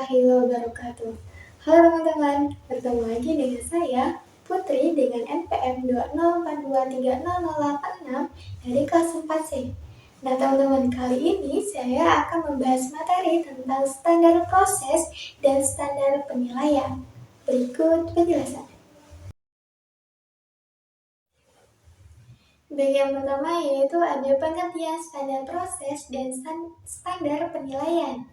warahmatullahi wabarakatuh. Halo teman-teman, bertemu lagi dengan saya, Putri, dengan NPM 204230086 dari kelas 4C. Nah teman-teman, kali ini saya akan membahas materi tentang standar proses dan standar penilaian. Berikut penjelasan. Bagian pertama yaitu ada pengertian standar proses dan standar penilaian.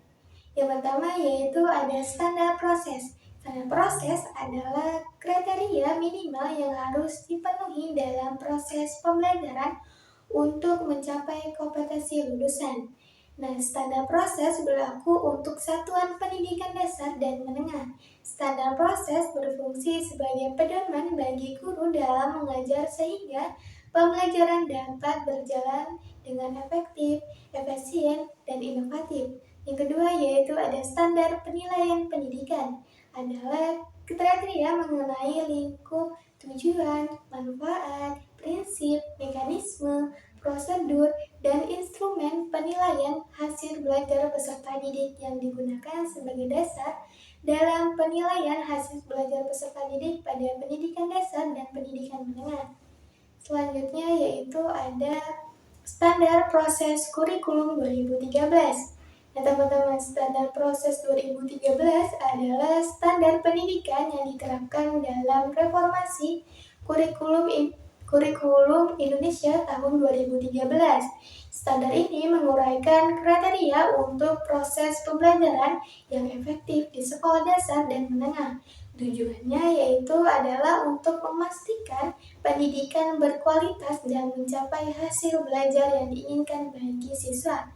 Yang pertama yaitu ada standar proses. Standar proses adalah kriteria minimal yang harus dipenuhi dalam proses pembelajaran untuk mencapai kompetensi lulusan. Nah, standar proses berlaku untuk satuan pendidikan dasar dan menengah. Standar proses berfungsi sebagai pedoman bagi guru dalam mengajar sehingga pembelajaran dapat berjalan dengan efektif, efisien, dan inovatif. Yang kedua yaitu ada standar penilaian pendidikan. Adalah kriteria mengenai lingkup tujuan, manfaat, prinsip, mekanisme, prosedur, dan instrumen penilaian hasil belajar peserta didik yang digunakan sebagai dasar dalam penilaian hasil belajar peserta didik pada pendidikan dasar dan pendidikan menengah. Selanjutnya yaitu ada standar proses kurikulum 2013. Nah teman-teman, standar proses 2013 adalah standar pendidikan yang diterapkan dalam reformasi kurikulum Indonesia tahun 2013. Standar ini menguraikan kriteria untuk proses pembelajaran yang efektif di sekolah dasar dan menengah. Tujuannya yaitu adalah untuk memastikan pendidikan berkualitas dan mencapai hasil belajar yang diinginkan bagi siswa.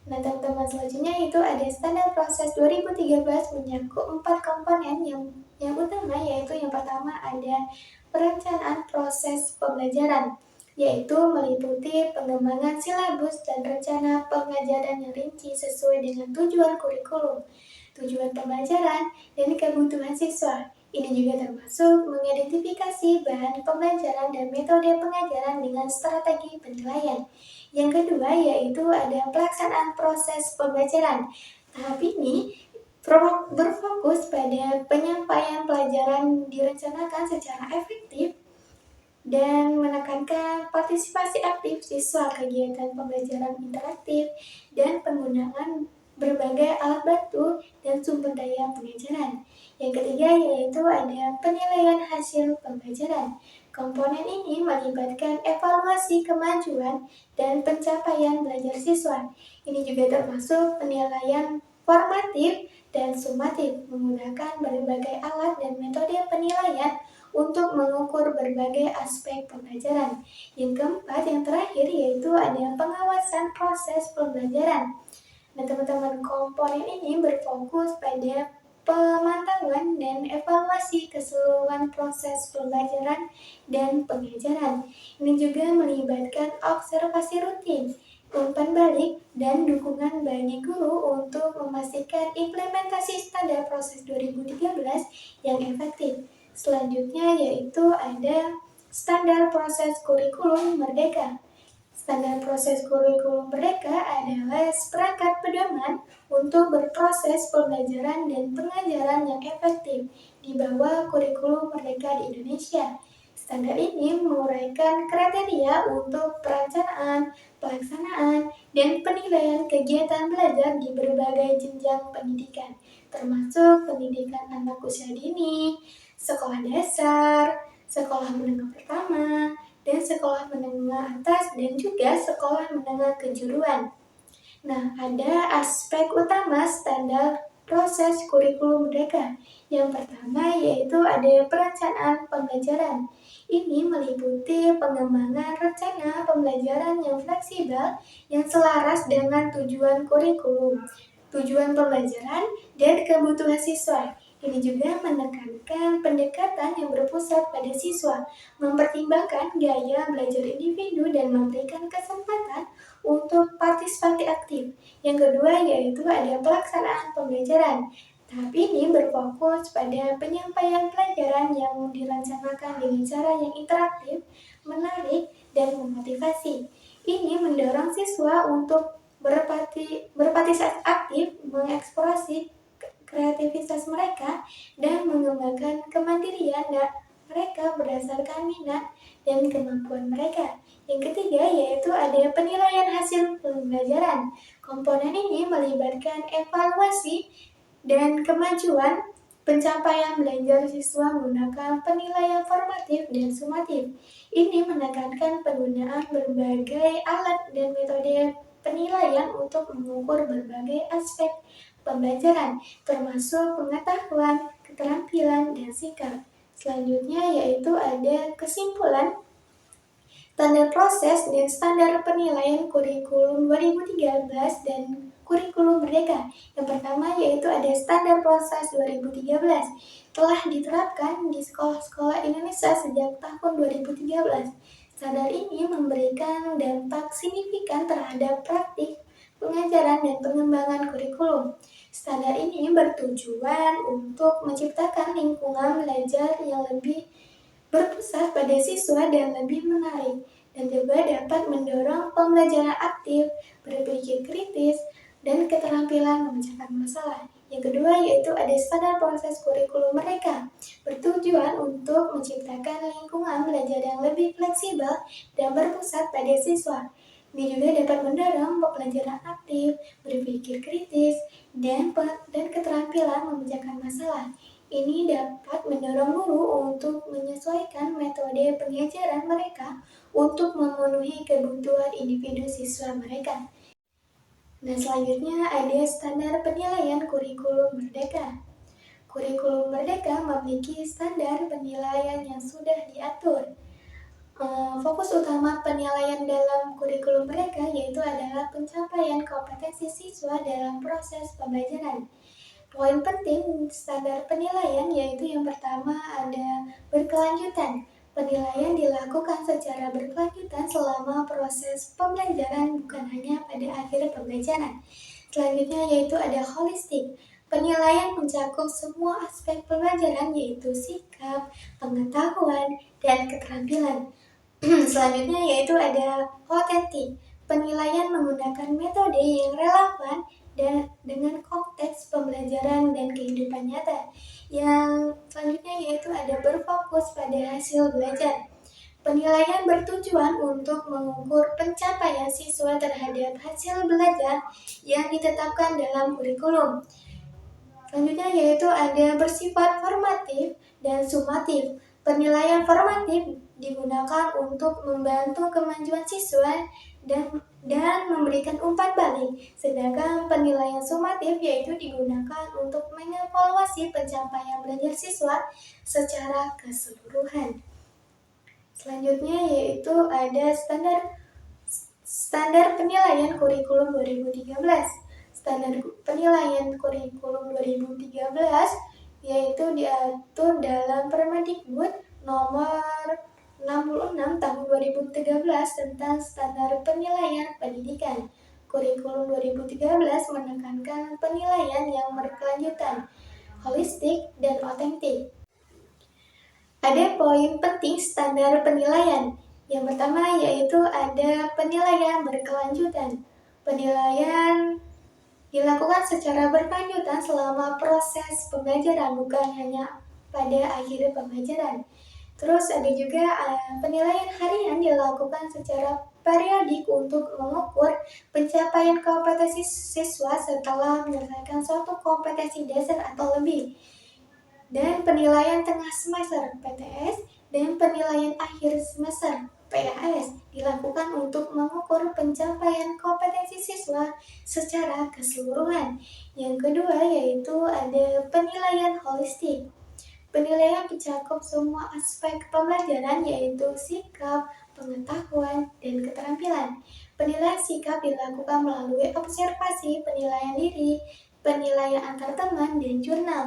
Nah teman-teman, selanjutnya itu ada standar proses 2013 menyangkut 4 komponen yang utama, yaitu yang pertama ada perencanaan proses pembelajaran, yaitu meliputi pengembangan silabus dan rencana pengajaran yang rinci sesuai dengan tujuan kurikulum, tujuan pembelajaran, dan kebutuhan siswa. Ini juga termasuk mengidentifikasi bahan pembelajaran dan metode pengajaran dengan strategi penilaian. Yang kedua yaitu ada pelaksanaan proses pembelajaran. Tahap ini berfokus pada penyampaian pelajaran direncanakan secara efektif dan menekankan partisipasi aktif siswa, kegiatan pembelajaran interaktif, dan penggunaan berbagai alat bantu dan sumber daya pengajaran. Yang ketiga yaitu ada penilaian hasil pembelajaran. Komponen ini melibatkan evaluasi kemajuan dan pencapaian belajar siswa. Ini juga termasuk penilaian formatif dan sumatif menggunakan berbagai alat dan metode penilaian untuk mengukur berbagai aspek pembelajaran. Yang keempat, yang terakhir yaitu ada pengawasan proses pembelajaran. Nah teman-teman, komponen ini berfokus pada pemantauan dan evaluasi keseluruhan proses pembelajaran dan pengajaran. Ini juga melibatkan observasi rutin, umpan balik, dan dukungan bagi guru untuk memastikan implementasi standar proses 2013 yang efektif. Selanjutnya yaitu ada standar proses kurikulum merdeka. Standar proses kurikulum merdeka adalah seperangkat pedoman untuk berproses pembelajaran dan pengajaran yang efektif di bawah kurikulum merdeka di Indonesia. Standar ini menguraikan kriteria untuk perencanaan, pelaksanaan, dan penilaian kegiatan belajar di berbagai jenjang pendidikan, termasuk pendidikan anak usia dini, sekolah dasar, sekolah menengah pertama, dan sekolah menengah atas, dan juga sekolah menengah kejuruan. Nah, ada aspek utama standar proses kurikulum merdeka. Yang pertama yaitu ada perencanaan pembelajaran. Ini meliputi pengembangan rencana pembelajaran yang fleksibel yang selaras dengan tujuan kurikulum, tujuan pembelajaran, dan kebutuhan siswa. Ini juga menekankan pendekatan yang berpusat pada siswa, mempertimbangkan gaya belajar individu dan memberikan kesempatan untuk partisipasi aktif. Yang kedua yaitu ada pelaksanaan pembelajaran. Tahap ini berfokus pada penyampaian pelajaran yang direncanakan dengan cara yang interaktif, menarik, dan memotivasi. Ini mendorong siswa untuk berpartisipasi aktif, mengeksplorasi kreativitas mereka dan mengembangkan kemandirian mereka berdasarkan minat dan kemampuan mereka. Yang ketiga yaitu ada penilaian hasil pembelajaran. Komponen ini melibatkan evaluasi dan kemajuan pencapaian belajar siswa menggunakan penilaian formatif dan sumatif. Ini menekankan penggunaan berbagai alat dan metode penilaian untuk mengukur berbagai aspek pembelajaran, termasuk pengetahuan, keterampilan, dan sikap. Selanjutnya yaitu ada kesimpulan standar proses dan standar penilaian kurikulum 2013 dan kurikulum merdeka. Yang pertama yaitu ada standar proses 2013. Telah diterapkan di sekolah-sekolah Indonesia sejak tahun 2013. Standar ini memberikan dampak signifikan terhadap praktik pengajaran dan pengembangan kurikulum. Standar ini bertujuan untuk menciptakan lingkungan belajar yang lebih berpusat pada siswa dan lebih menarik, dan juga dapat mendorong pembelajaran aktif, berpikir kritis, dan keterampilan memecahkan masalah. Yang kedua yaitu ada standar proses kurikulum mereka, bertujuan untuk menciptakan lingkungan belajar yang lebih fleksibel dan berpusat pada siswa. Ini juga dapat mendorong pembelajaran aktif, berpikir kritis, dan keterampilan memecahkan masalah. Ini dapat mendorong guru untuk menyesuaikan metode pengajaran mereka untuk memenuhi kebutuhan individu siswa mereka. Nah, selanjutnya ada standar penilaian kurikulum merdeka. Kurikulum merdeka memiliki standar penilaian yang sudah diatur. Fokus utama penilaian dalam kurikulum mereka yaitu adalah pencapaian kompetensi siswa dalam proses pembelajaran. Poin penting standar penilaian yaitu yang pertama ada berkelanjutan. Penilaian dilakukan secara berkelanjutan selama proses pembelajaran, bukan hanya pada akhir pembelajaran. Selanjutnya yaitu ada holistik. Penilaian mencakup semua aspek pembelajaran yaitu sikap, pengetahuan, dan keterampilan. Selanjutnya yaitu ada otentik. Penilaian menggunakan metode yang relevan dan dengan konteks pembelajaran dan kehidupan nyata. Yang selanjutnya yaitu ada berfokus pada hasil belajar. Penilaian bertujuan untuk mengukur pencapaian siswa terhadap hasil belajar yang ditetapkan dalam kurikulum. Selanjutnya yaitu ada bersifat formatif dan sumatif. Penilaian formatif digunakan untuk membantu kemajuan siswa dan memberikan umpan balik, sedangkan penilaian sumatif yaitu digunakan untuk mengevaluasi pencapaian belajar siswa secara keseluruhan. Selanjutnya yaitu ada standar penilaian kurikulum 2013. Standar penilaian kurikulum 2013 yaitu diatur dalam Permendikbud nomor 66 tahun 2013 tentang standar penilaian pendidikan. Kurikulum 2013 menekankan penilaian yang berkelanjutan, holistik, dan otentik. Ada poin penting standar penilaian. Yang pertama yaitu ada penilaian berkelanjutan. Penilaian dilakukan secara berkelanjutan selama proses pembelajaran, bukan hanya pada akhir pembelajaran. Terus ada juga penilaian harian dilakukan secara periodik untuk mengukur pencapaian kompetensi siswa setelah menyelesaikan suatu kompetensi dasar atau lebih. Dan penilaian tengah semester (PTS) dan penilaian akhir semester (PAS) dilakukan untuk mengukur pencapaian kompetensi siswa secara keseluruhan. Yang kedua yaitu ada penilaian holistik. Penilaian mencakup semua aspek pembelajaran yaitu sikap, pengetahuan, dan keterampilan. Penilaian sikap dilakukan melalui observasi, penilaian diri, penilaian antar teman, dan jurnal.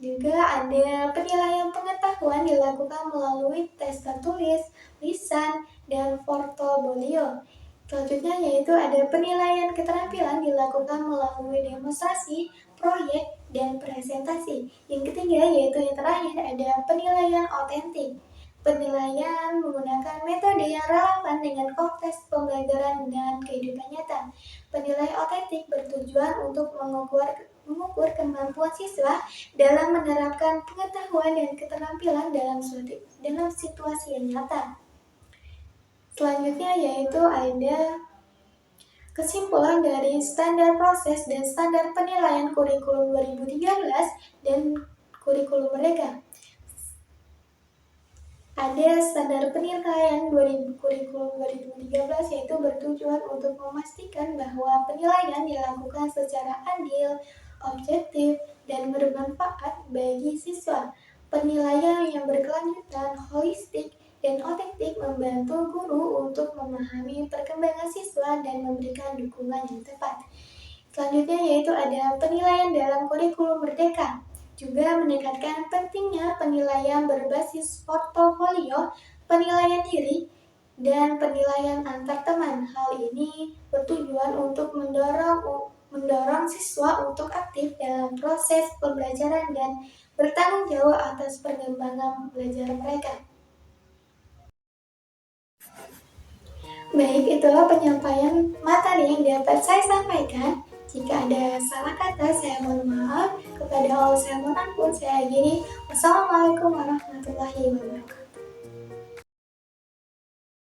Juga ada penilaian pengetahuan dilakukan melalui tes tertulis, lisan, dan portofolio. Selanjutnya yaitu ada penilaian keterampilan dilakukan melalui demonstrasi, proyek, dan presentasi. Yang ketiga yaitu yang terakhir ada penilaian otentik. Penilaian menggunakan metode yang relevan dengan konteks pembelajaran dan kehidupan nyata. Penilaian otentik bertujuan untuk mengukur mengukur kemampuan siswa dalam menerapkan pengetahuan dan keterampilan dalam situasi yang nyata. Selanjutnya yaitu ada kesimpulan dari standar proses dan standar penilaian kurikulum 2013 dan kurikulum Merdeka. Ada standar penilaian kurikulum 2013 yaitu bertujuan untuk memastikan bahwa penilaian dilakukan secara adil, objektif, dan bermanfaat bagi siswa. Penilaian yang berkelanjutan, holistik, dan otentik membantu guru untuk memahami perkembangan siswa dan memberikan dukungan yang tepat. Selanjutnya yaitu ada penilaian dalam kurikulum Merdeka. Juga menekankan pentingnya penilaian berbasis portofolio, penilaian diri, dan penilaian antar teman. Hal ini bertujuan untuk mendorong siswa untuk aktif dalam proses pembelajaran dan bertanggung jawab atas perkembangan belajar mereka. Baik, itulah penyampaian materi yang dapat saya sampaikan. Jika ada salah kata, saya mohon maaf. Kepada Allah saya mohon ampun. Saya akhiri. Wassalamualaikum warahmatullahi wabarakatuh.